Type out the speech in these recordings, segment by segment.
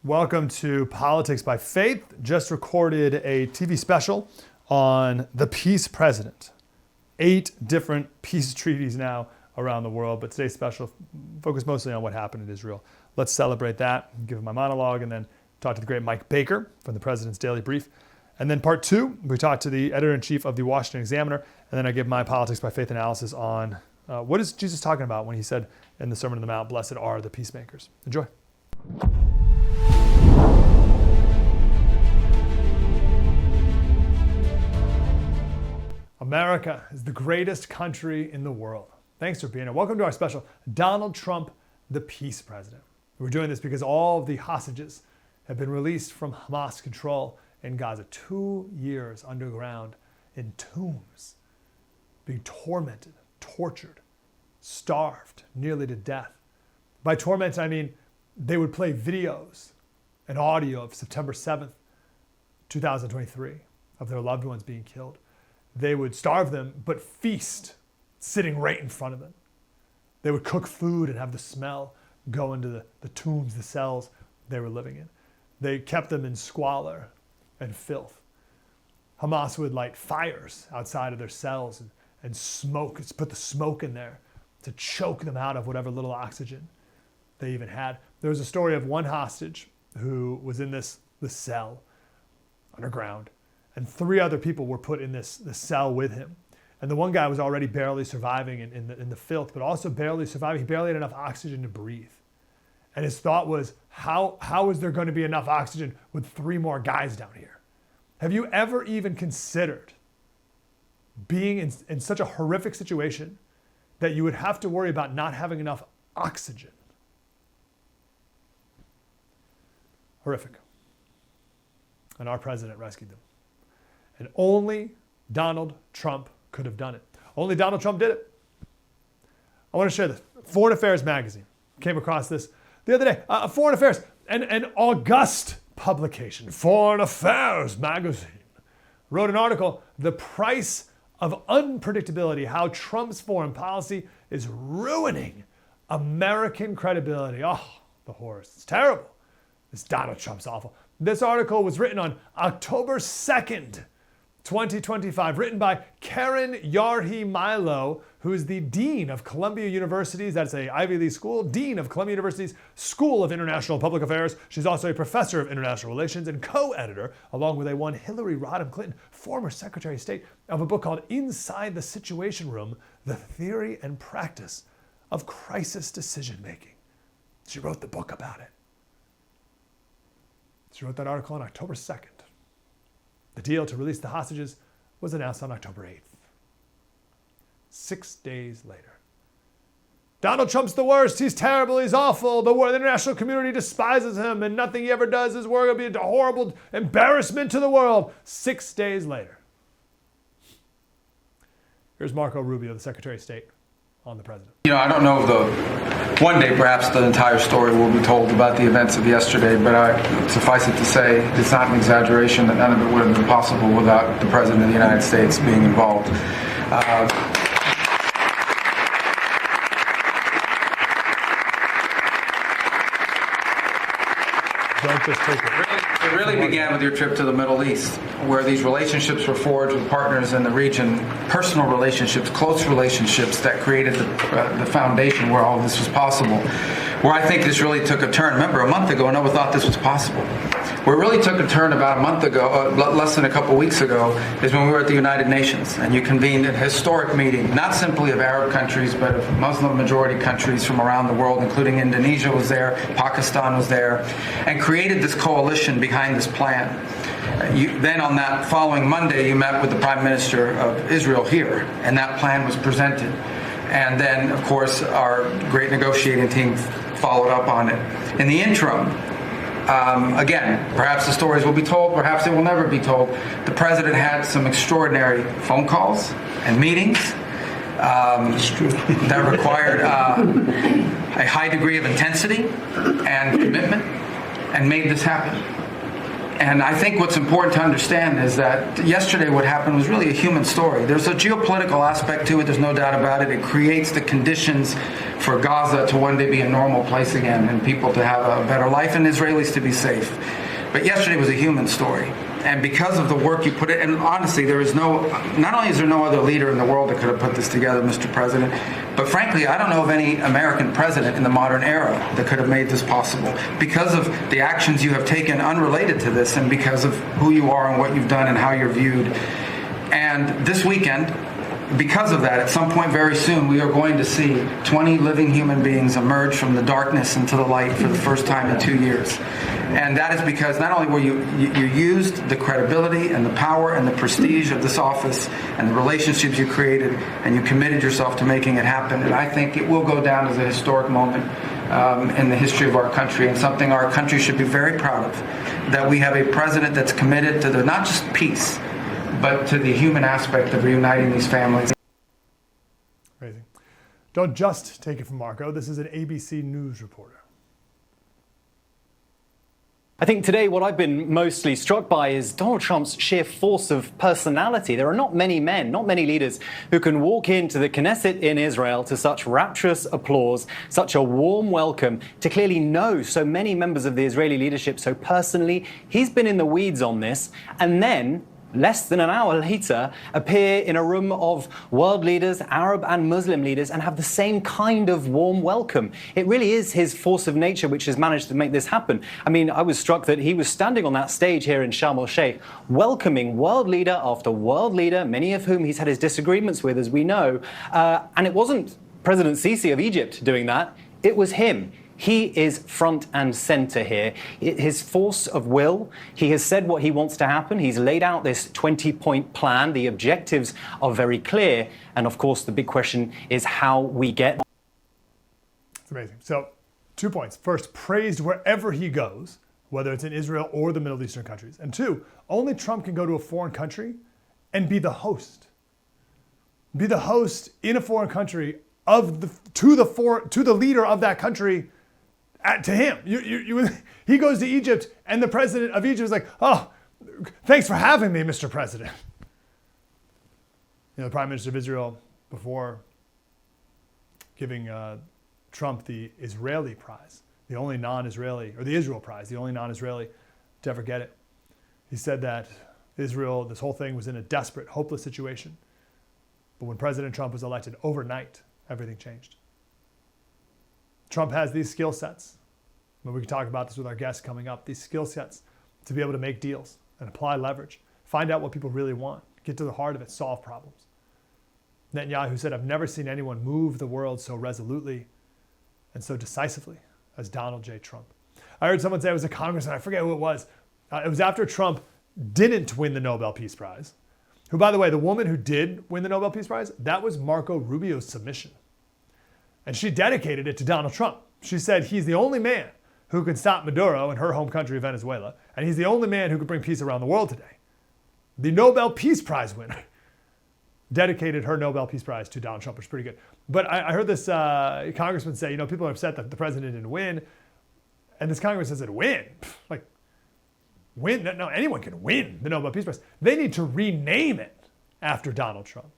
Welcome to Politics by Faith. Just recorded a TV special on the peace president. 8 different peace treaties now around the world, but today's special focused mostly on what happened in Israel. Let's celebrate that, give my monologue, and then talk to the great Mike Baker from the President's Daily Brief. And then part 2, we talk to the editor-in-chief of the Washington Examiner, and then I give my Politics by Faith analysis on what is Jesus talking about when he said in the Sermon on the Mount, blessed are the peacemakers. Enjoy. America is the greatest country in the world. Thanks for being here. Welcome to our special, Donald Trump, the Peace President. We're doing this because all of the hostages have been released from Hamas control in Gaza. 2 years underground in tombs, being tormented, tortured, starved, nearly to death. By torment, I mean they would play videos and audio of September 7th, 2023, of their loved ones being killed. They would starve them, but feast sitting right in front of them. They would cook food and have the smell go into the tombs, the cells they were living in. They kept them in squalor and filth. Hamas would light fires outside of their cells and smoke, put the smoke in there to choke them out of whatever little oxygen they even had. There was a story of one hostage who was in this cell underground, and 3 other people were put in this cell with him. And the one guy was already barely surviving in the filth, but also barely surviving. He barely had enough oxygen to breathe. And his thought was, how is there going to be enough oxygen with 3 more guys down here? Have you ever even considered being in such a horrific situation that you would have to worry about not having enough oxygen? Horrific. And our president rescued them. And only Donald Trump could have done it. Only Donald Trump did it. I want to share this. Foreign Affairs magazine came across this the other day. Foreign Affairs, an august publication, Foreign Affairs magazine, wrote an article, The Price of Unpredictability, How Trump's Foreign Policy is Ruining American Credibility. Oh, the horrors. It's terrible. This Donald Trump's awful. This article was written on October 2nd, 2025, written by Karen Yarhi-Milo, who is the Dean of Columbia University's, that's a Ivy League school, Dean of Columbia University's School of International Public Affairs. She's also a professor of international relations and co-editor, along with a one Hillary Rodham Clinton, former Secretary of State, of a book called Inside the Situation Room, The Theory and Practice of Crisis Decision Making. She wrote the book about it. She wrote that article on October 2nd. The deal to release the hostages was announced on October 8th. 6 days later. Donald Trump's the worst. He's terrible. He's awful. The international community despises him, and nothing he ever does is going to be a horrible embarrassment to the world. 6 days later. Here's Marco Rubio, the Secretary of State, on the president. I don't know if one day perhaps the entire story will be told about the events of yesterday, but suffice it to say, it's not an exaggeration that none of it would have been possible without the President of the United States being involved. Don't just take it. It really began with your trip to the Middle East, where these relationships were forged with partners in the region, personal relationships, close relationships that created the foundation where all of this was possible. Where I think this really took a turn. Remember, a month ago, no one thought this was possible. Where it really took a turn about a month ago, less than a couple weeks ago, is when we were at the United Nations, and you convened a historic meeting, not simply of Arab countries, but of Muslim-majority countries from around the world, including Indonesia was there, Pakistan was there, and created this coalition behind this plan. Then on that following Monday, you met with the Prime Minister of Israel here, and that plan was presented. And then, of course, our great negotiating team followed up on it. In the interim, again, perhaps the stories will be told, perhaps they will never be told. The president had some extraordinary phone calls and meetings that required a high degree of intensity and commitment, and made this happen. And I think what's important to understand is that yesterday what happened was really a human story. There's a geopolitical aspect to it, there's no doubt about it. It creates the conditions for Gaza to one day be a normal place again and people to have a better life and Israelis to be safe. But yesterday was a human story. And because of the work you put in, and honestly, not only is there no other leader in the world that could have put this together, Mr. President, but frankly, I don't know of any American president in the modern era that could have made this possible because of the actions you have taken unrelated to this and because of who you are and what you've done and how you're viewed. And this weekend, because of that, at some point very soon, we are going to see 20 living human beings emerge from the darkness into the light for the first time in 2 years. And that is because not only were you used the credibility and the power and the prestige of this office and the relationships you created, and you committed yourself to making it happen. And I think it will go down as a historic moment in the history of our country and something our country should be very proud of, that we have a president that's committed to not just peace, but to the human aspect of reuniting these families. Amazing. Don't just take it from Marco. This is an ABC News reporter. I think today what I've been mostly struck by is Donald Trump's sheer force of personality. There are not many men, not many leaders who can walk into the Knesset in Israel to such rapturous applause, such a warm welcome, to clearly know so many members of the Israeli leadership so personally. He's been in the weeds on this, and then less than an hour later, appear in a room of world leaders, Arab and Muslim leaders, and have the same kind of warm welcome. It really is his force of nature which has managed to make this happen. I mean, I was struck that he was standing on that stage here in Sharm el-Sheikh, welcoming world leader after world leader, many of whom he's had his disagreements with, as we know. And it wasn't President Sisi of Egypt doing that, it was him. He is front and center here. His force of will, he has said what he wants to happen. He's laid out this 20-point plan. The objectives are very clear. And of course, the big question is how we get. It's amazing. So 2 points. First, praised wherever he goes, whether it's in Israel or the Middle Eastern countries. And 2, only Trump can go to a foreign country and be the host. Be the host in a foreign country to the leader of that country. To him. He goes to Egypt, and the president of Egypt is like, "Oh, thanks for having me, Mr. President." The Prime Minister of Israel, before giving Trump the Israeli prize, the only non-Israeli, or the Israel prize, the only non-Israeli to ever get it, he said that Israel, this whole thing was in a desperate, hopeless situation. But when President Trump was elected, overnight, everything changed. Trump has these skill sets. We can talk about this with our guests coming up. These skill sets to be able to make deals and apply leverage, find out what people really want, get to the heart of it, solve problems. Netanyahu said, "I've never seen anyone move the world so resolutely and so decisively as Donald J. Trump." I heard someone say it was a congressman, I forget who it was. It was after Trump didn't win the Nobel Peace Prize, who, by the way, the woman who did win the Nobel Peace Prize, that was Marco Rubio's submission. And she dedicated it to Donald Trump. She said he's the only man who can stop Maduro in her home country, Venezuela, and he's the only man who could bring peace around the world today. The Nobel Peace Prize winner dedicated her Nobel Peace Prize to Donald Trump, which is pretty good. But I heard this congressman say, people are upset that the president didn't win. And this congressman said, win? Like, win? No, anyone can win the Nobel Peace Prize. They need to rename it after Donald Trump.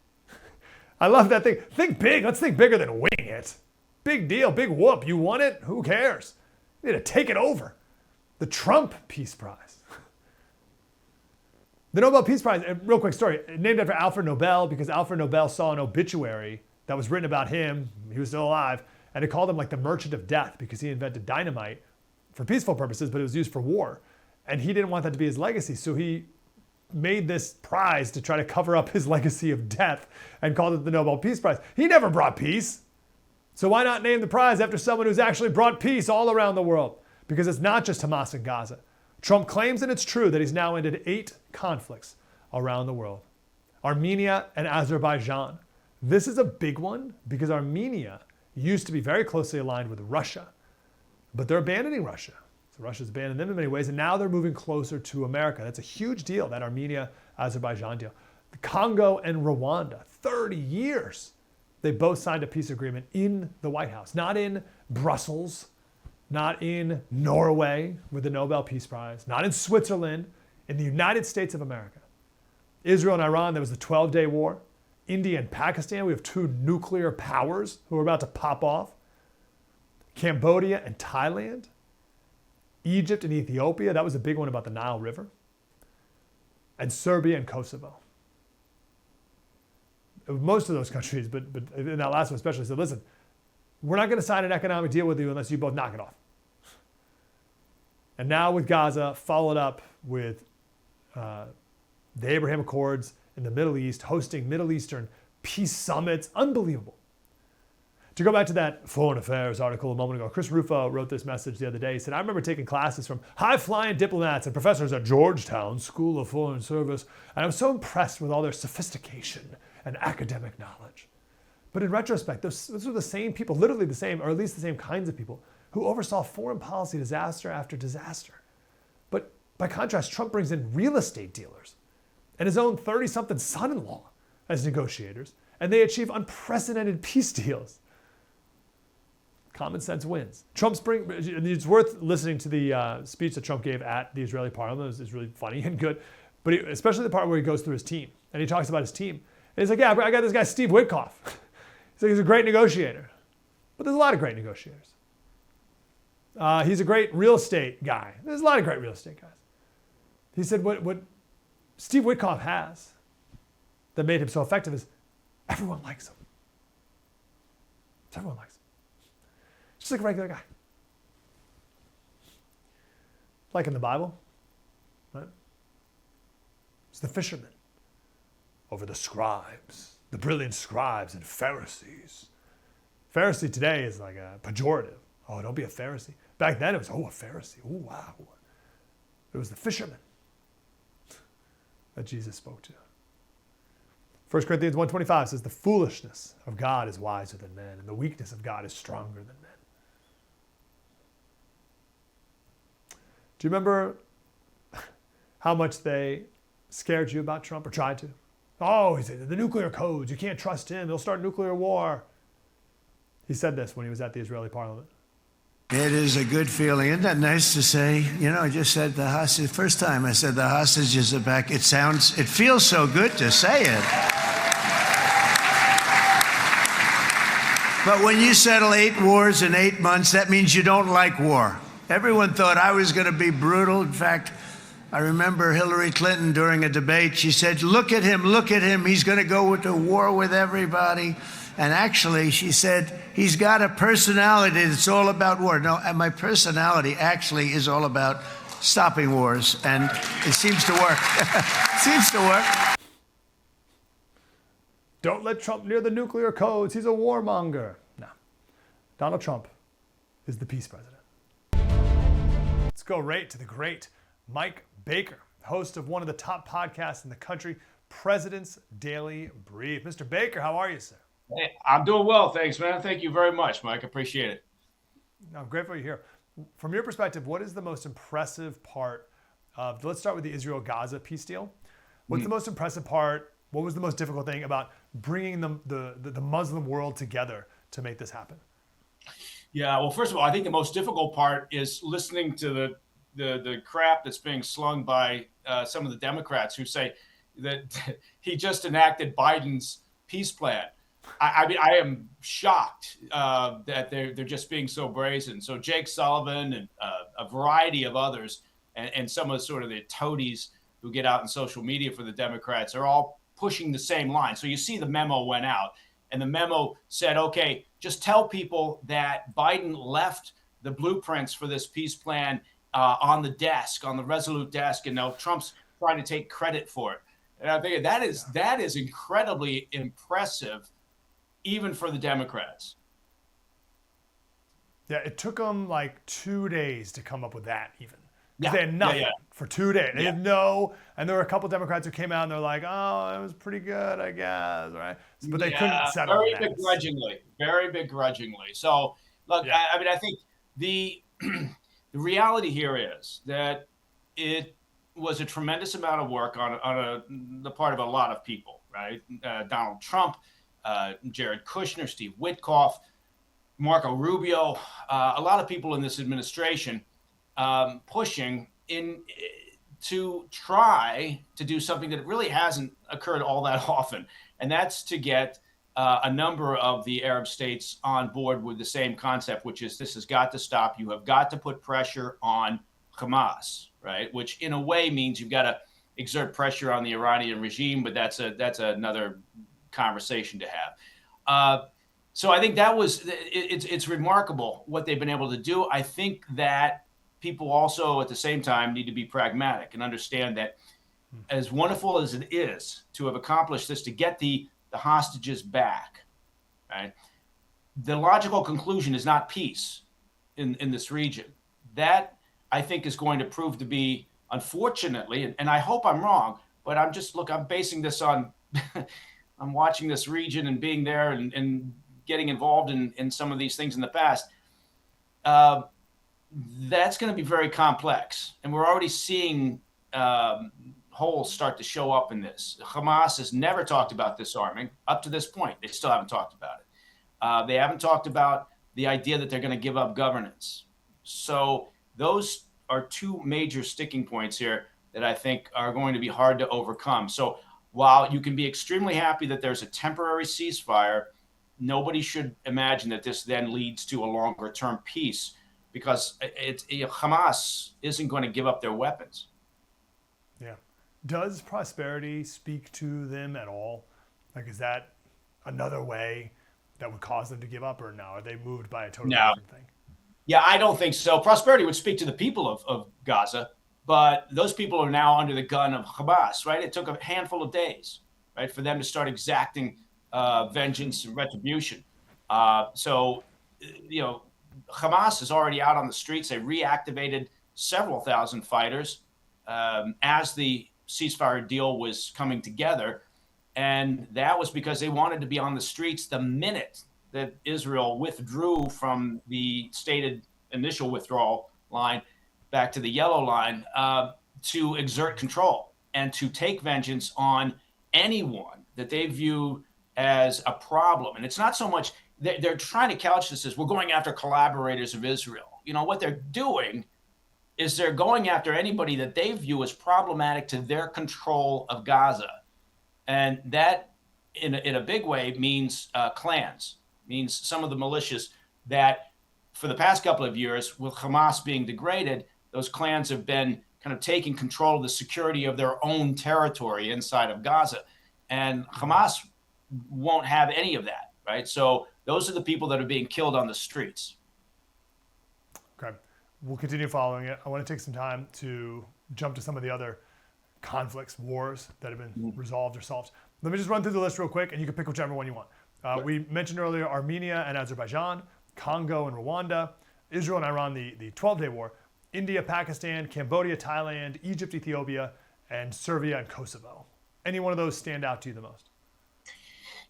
I love that thing. Think big. Let's think bigger than wing it. Big deal. Big whoop. You won it? Who cares? You need to take it over. The Trump Peace Prize. The Nobel Peace Prize, real quick story, named after Alfred Nobel because Alfred Nobel saw an obituary that was written about him. He was still alive. And it called him like the Merchant of Death because he invented dynamite for peaceful purposes, but it was used for war. And he didn't want that to be his legacy. So he made this prize to try to cover up his legacy of death and called it the Nobel Peace Prize. He never brought peace. So why not name the prize after someone who's actually brought peace all around the world? Because it's not just Hamas and Gaza. Trump claims, and it's true, that he's now ended 8 conflicts around the world. Armenia and Azerbaijan. This is a big one because Armenia used to be very closely aligned with Russia, but they're abandoning Russia. So Russia's abandoned them in many ways, and now they're moving closer to America. That's a huge deal, that Armenia-Azerbaijan deal. The Congo and Rwanda, 30 years. They both signed a peace agreement in the White House, not in Brussels, not in Norway with the Nobel Peace Prize, not in Switzerland, In the United States of America, Israel and Iran, there was the 12-day war. India and Pakistan, we have two nuclear powers who are about to pop off. Cambodia and Thailand. Egypt and Ethiopia, that was a big one about the Nile River. And Serbia and Kosovo. Most of those countries, but in that last one especially, said, listen, we're not going to sign an economic deal with you unless you both knock it off. And now with Gaza, followed up with the Abraham Accords in the Middle East, hosting Middle Eastern peace summits. Unbelievable. To go back to that Foreign Affairs article a moment ago, Chris Rufo wrote this message the other day. He said, I remember taking classes from high-flying diplomats and professors at Georgetown School of Foreign Service, and I was so impressed with all their sophistication and academic knowledge. But in retrospect, those were the same people, literally the same, or at least the same kinds of people, who oversaw foreign policy disaster after disaster. But by contrast, Trump brings in real estate dealers and his own 30-something son-in-law as negotiators, and they achieve unprecedented peace deals. Common sense wins. It's worth listening to the speech that Trump gave at the Israeli parliament. It's really funny and good, but especially the part where he goes through his team and he talks about his team. And he's like, yeah, I got this guy, Steve Witkoff. He's like, he's a great negotiator, but there's a lot of great negotiators. He's a great real estate guy. There's a lot of great real estate guys. He said what Steve Witkoff has that made him so effective is everyone likes him. Everyone likes him. Just like a regular guy. Like in the Bible, right? It's the fishermen over the scribes, the brilliant scribes and Pharisees. Pharisee today is like a pejorative. Oh, don't be a Pharisee. Back then it was, oh, a Pharisee. Oh, wow. It was the fishermen that Jesus spoke to. 1 Corinthians 1:25 says, the foolishness of God is wiser than men, and the weakness of God is stronger than men. Do you remember how much they scared you about Trump, or tried to? Oh, he said, the nuclear codes, you can't trust him, he'll start nuclear war. He said this when he was at the Israeli parliament. It is a good feeling. Isn't that nice to say? You know, I just said the hostage. First time I said the hostages are back. It feels so good to say it. But when you settle 8 wars in 8 months, that means you don't like war. Everyone thought I was going to be brutal. In fact, I remember Hillary Clinton during a debate, she said, look at him, he's going to go to war with everybody. And actually, she said, he's got a personality that's all about war. No, and my personality actually is all about stopping wars, and it seems to work. Seems to work. Don't let Trump near the nuclear codes. He's a warmonger. No. Donald Trump is the peace president. Let's go right to the great Mike Baker, host of one of the top podcasts in the country, President's Daily Brief. Mr. Baker, how are you, sir? Hey, I'm doing well, thanks, man. Thank you very much, Mike. Appreciate it. I'm grateful you're here. From your perspective, what is the most impressive part of, let's start with the Israel-Gaza peace deal. What's the most impressive part? What was the most difficult thing about bringing the Muslim world together to make this happen? Yeah, well, first of all, I think the most difficult part is listening to the crap that's being slung by some of the Democrats who say that he just enacted Biden's peace plan. I mean, I am shocked that they're just being so brazen. So Jake Sullivan and a variety of others and some of sort of the toadies who get out in social media for the Democrats are all pushing the same line. So you see the memo went out, and the memo said, okay, just tell people that Biden left the blueprints for this peace plan on the desk, on the Resolute desk, and now Trump's trying to take credit for it. And I think that is incredibly impressive, even for the Democrats. Yeah, it took them like 2 days to come up with that even. Yeah, they had nothing for 2 days. They Yeah. had no, and there were a couple Democrats who came out and they're like, oh, it was pretty good, I guess, right? But they couldn't settle very on that. very begrudgingly. So, look, Yeah. I mean, I think the the reality here is that it was a tremendous amount of work on the part of a lot of people, right? Donald Trump, Jared Kushner, Steve Witkoff, Marco Rubio, a lot of people in this administration pushing in to try to do something that really hasn't occurred all that often, and that's to get a number of the Arab states on board with the same concept, which is this has got to stop. You have got to put pressure on Hamas, right? Which in a way means you've got to exert pressure on the Iranian regime, but that's another conversation to have. So I think that was it's remarkable what they've been able to do. I think that people also at the same time need to be pragmatic and understand that as wonderful as it is to have accomplished this, to get the hostages back, right? The logical conclusion is not peace in this region. That I think is going to prove to be, unfortunately, and I hope I'm wrong, but I'm basing this on I'm watching this region and being there and getting involved in some of these things in the past. That's going to be very complex. And we're already seeing holes start to show up in this. Hamas has never talked about disarming up to this point. They still haven't talked about it. They haven't talked about the idea that they're going to give up governance. So those are two major sticking points here that I think are going to be hard to overcome. So while you can be extremely happy that there's a temporary ceasefire, nobody should imagine that this then leads to a longer term peace, because Hamas isn't going to give up their weapons. Yeah. Does prosperity speak to them at all? Like, is that another way that would cause them to give up, or no? Are they moved by a totally different thing? Yeah, I don't think so. Prosperity would speak to the people of Gaza, but those people are now under the gun of Hamas, right? It took a handful of days, right, for them to start exacting vengeance and retribution. So, Hamas is already out on the streets. They reactivated several thousand fighters as the ceasefire deal was coming together. And that was because they wanted to be on the streets the minute that Israel withdrew from the stated initial withdrawal line back to the yellow line to exert control and to take vengeance on anyone that they view as a problem. And it's not so much they're trying to couch this as we're going after collaborators of Israel. You know, what they're doing is they're going after anybody that they view as problematic to their control of Gaza. And that, in a big way, means clans, means some of the militias that for the past couple of years, with Hamas being degraded, those clans have been kind of taking control of the security of their own territory inside of Gaza. And Hamas won't have any of that, right? So those are the people that are being killed on the streets. Okay. We'll continue following it. I want to take some time to jump to some of the other conflicts, wars that have been resolved or solved. Let me just run through the list real quick, and you can pick whichever one you want. We mentioned earlier Armenia and Azerbaijan, Congo and Rwanda, Israel and Iran, the 12-day war, India, Pakistan, Cambodia, Thailand, Egypt, Ethiopia, and Serbia and Kosovo. Any one of those stand out to you the most?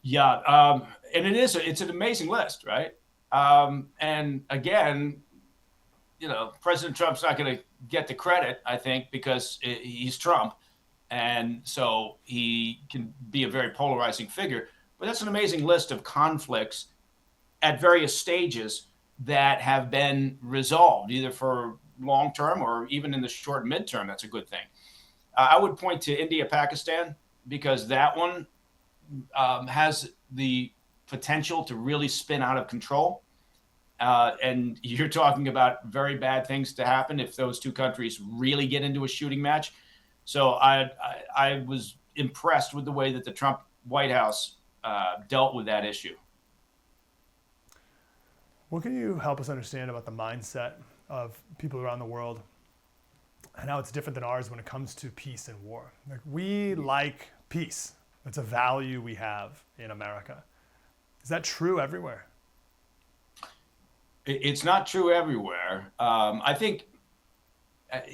Yeah, and it's an amazing list, right? And again, President Trump's not going to get the credit, I think, because he's Trump. And so he can be a very polarizing figure. But that's an amazing list of conflicts at various stages that have been resolved, either for long term or even in the short and midterm. That's a good thing. I would point to India, Pakistan, because that one has the potential to really spin out of control. And you're talking about very bad things to happen if those two countries really get into a shooting match. So I was impressed with the way that the Trump White House dealt with that issue. What can you help us understand about the mindset of people around the world and how it's different than ours when it comes to peace and war? Like, we like peace. It's a value we have in America. Is that true everywhere? It's not true everywhere. I think, at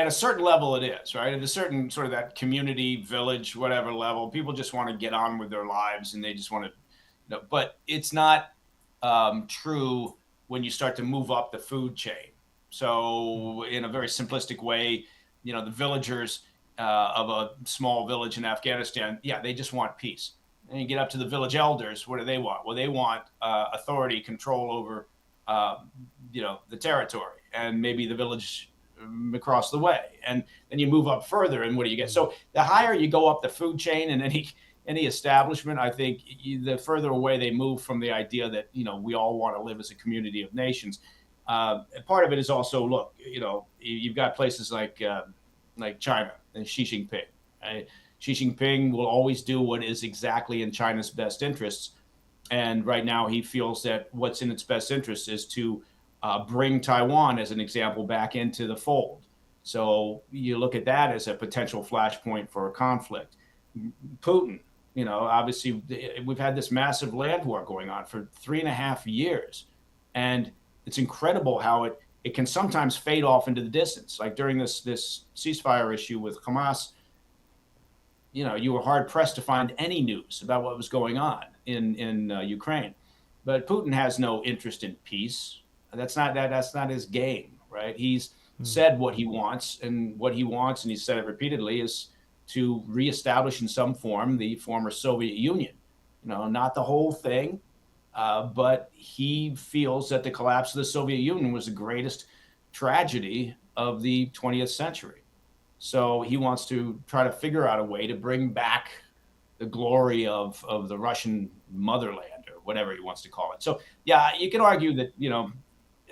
a certain level it is, right? At a certain sort of that community, village, whatever level, people just want to get on with their lives and they just want to, but it's not true when you start to move up the food chain. So in a very simplistic way, the villagers of a small village in Afghanistan, they just want peace. And you get up to the village elders, what do they want? Well, they want authority, control over, the territory, and maybe the village across the way. And then you move up further, and what do you get? So the higher you go up the food chain in any establishment, I think the further away they move from the idea that, we all want to live as a community of nations. Part of it is also, look, you've got places like China and Xi Jinping. Right? Xi Jinping will always do what is exactly in China's best interests. And right now he feels that what's in its best interest is to bring Taiwan, as an example, back into the fold. So you look at that as a potential flashpoint for a conflict. Putin, obviously we've had this massive land war going on for 3.5 years. And it's incredible how it can sometimes fade off into the distance. Like during this ceasefire issue with Hamas, you were hard pressed to find any news about what was going on in Ukraine. But Putin has no interest in peace. That's not his game, right? He's said what he wants, and he's said it repeatedly, is to reestablish in some form the former Soviet Union. Not the whole thing, but he feels that the collapse of the Soviet Union was the greatest tragedy of the 20th century. So he wants to try to figure out a way to bring back the glory of the Russian motherland, or whatever he wants to call it. So, yeah, you can argue that,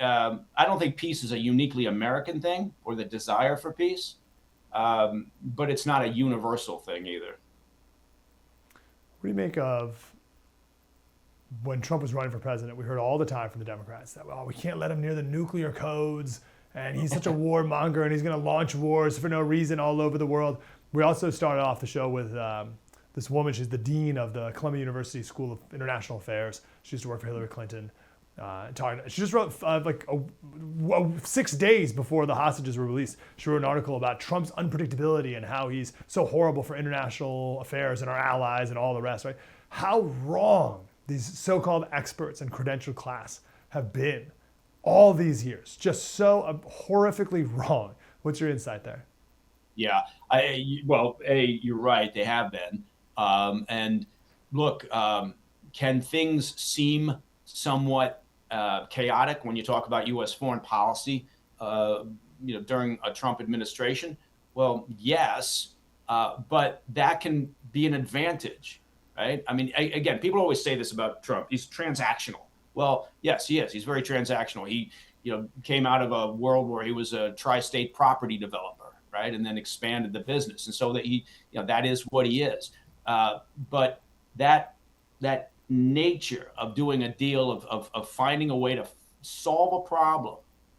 I don't think peace is a uniquely American thing, or the desire for peace, but it's not a universal thing either. What do you make of when Trump was running for president? We heard all the time from the Democrats that, well, we can't let him near the nuclear codes, and he's such a warmonger, and he's going to launch wars for no reason all over the world. We also started off the show with this woman. She's the dean of the Columbia University School of International Affairs. She used to work for Hillary Clinton. She just wrote 6 days before the hostages were released. She wrote an article about Trump's unpredictability and how he's so horrible for international affairs and our allies and all the rest. Right? How wrong these so-called experts and credentialed class have been all these years. Just so horrifically wrong. What's your insight there? Yeah, you're right. They have been. And look, can things seem somewhat chaotic when you talk about U.S. foreign policy, during a Trump administration? Well, yes, but that can be an advantage, right? I mean, again, people always say this about Trump. He's transactional. Well, yes, he is. He's very transactional. He, came out of a world where he was a tri-state property developer, right? And then expanded the business. And so that he, that is what he is. But that nature of doing a deal, of finding a way to solve a problem,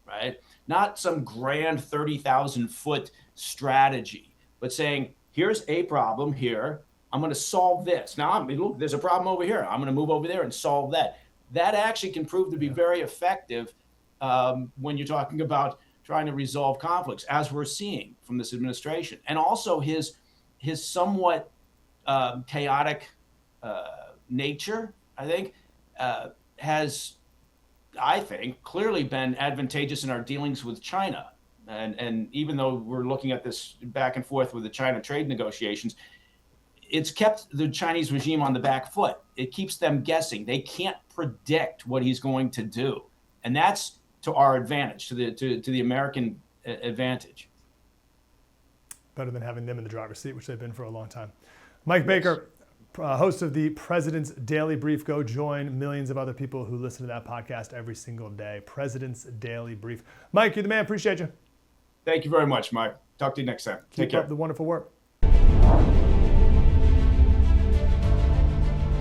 right? Not some grand 30,000 foot strategy, but saying, here's a problem here. I'm going to solve this. Now, look, there's a problem over here. I'm going to move over there and solve that. That actually can prove to be very effective when you're talking about trying to resolve conflicts, as we're seeing from this administration. And also his somewhat chaotic nature, I think, has, clearly been advantageous in our dealings with China. And even though we're looking at this back and forth with the China trade negotiations, it's kept the Chinese regime on the back foot. It keeps them guessing. They can't predict what he's going to do. And that's to our advantage, to the American advantage. Better than having them in the driver's seat, which they've been for a long time. Mike Baker, host of the President's Daily Brief. Go join millions of other people who listen to that podcast every single day. President's Daily Brief. Mike, you're the man. Appreciate you. Thank you very much, Mike. Talk to you next time. Take care. Keep up the wonderful work.